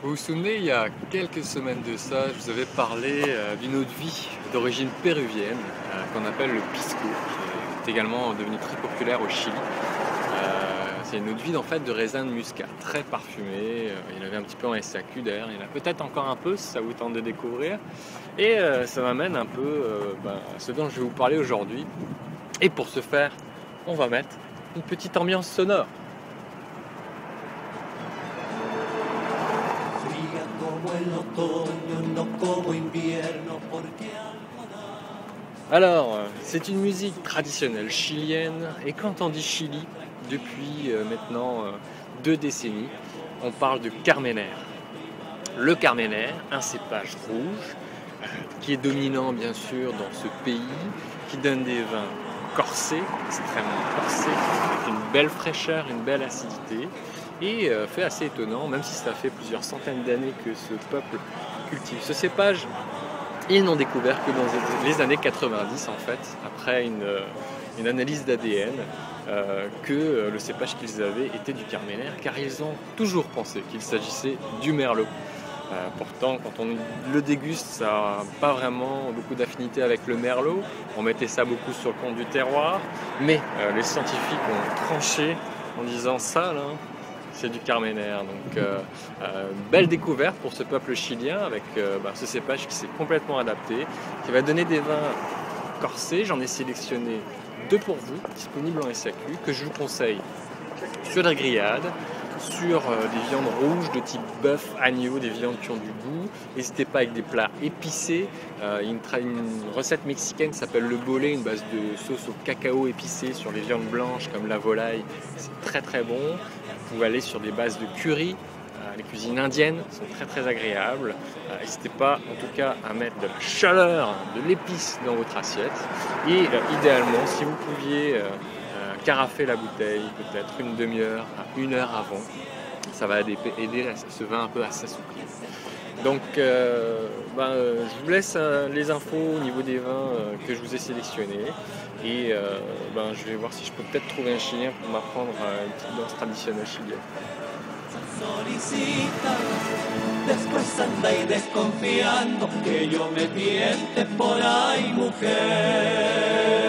Vous vous souvenez, il y a quelques semaines de ça, je vous avais parlé d'une eau de vie d'origine péruvienne qu'on appelle le pisco, qui est également devenu très populaire au Chili. C'est une eau de vie en fait de raisin de muscat, très parfumé. Il y en avait un petit peu en SAQ d'ailleurs, il y en a peut-être encore un peu si ça vous tente de découvrir. Et ça m'amène un peu à ce dont je vais vous parler aujourd'hui. Et pour ce faire, on va mettre une petite ambiance sonore. Alors, c'est une musique traditionnelle chilienne, et quand on dit Chili, depuis maintenant 2 décennies, on parle de Carmener. Le Carmener, un cépage rouge, qui est dominant bien sûr dans ce pays, qui donne des vins corsés, extrêmement corsés, avec une belle fraîcheur, une belle acidité, et fait assez étonnant, même si ça fait plusieurs centaines d'années que ce peuple cultive ce cépage. Ils n'ont découvert que dans les années 90 en fait, après une analyse d'ADN, que le cépage qu'ils avaient était du Carmener, car ils ont toujours pensé qu'il s'agissait du Merlot. Pourtant, quand on le déguste, ça n'a pas vraiment beaucoup d'affinité avec le Merlot. On mettait ça beaucoup sur le compte du terroir, mais les scientifiques ont tranché en disant ça, là, c'est du Carmener. Donc, belle découverte pour ce peuple chilien avec ce cépage qui s'est complètement adapté, qui va donner des vins corsés. J'en ai sélectionné 2 pour vous, disponibles en SAQ, que je vous conseille sur la grillade, sur des viandes rouges de type bœuf, agneau, des viandes qui ont du goût. N'hésitez pas avec des plats épicés. Une recette mexicaine qui s'appelle le bolé, une base de sauce au cacao épicée sur les viandes blanches comme la volaille. C'est très très bon. Vous pouvez aller sur des bases de curry. Les cuisines indiennes sont très très agréables. N'hésitez pas en tout cas à mettre de la chaleur, de l'épice dans votre assiette. Et idéalement, si vous pouviez carafer la bouteille peut-être une demi-heure à 1 heure avant, ça va aider ce vin un peu à s'assouplir. Donc je vous laisse les infos au niveau des vins que je vous ai sélectionnés, et je vais voir si je peux peut-être trouver un Chilien pour m'apprendre une petite danse traditionnelle chilienne. Solicita, después anda y desconfiando que yo me tiente por ahí, mujer.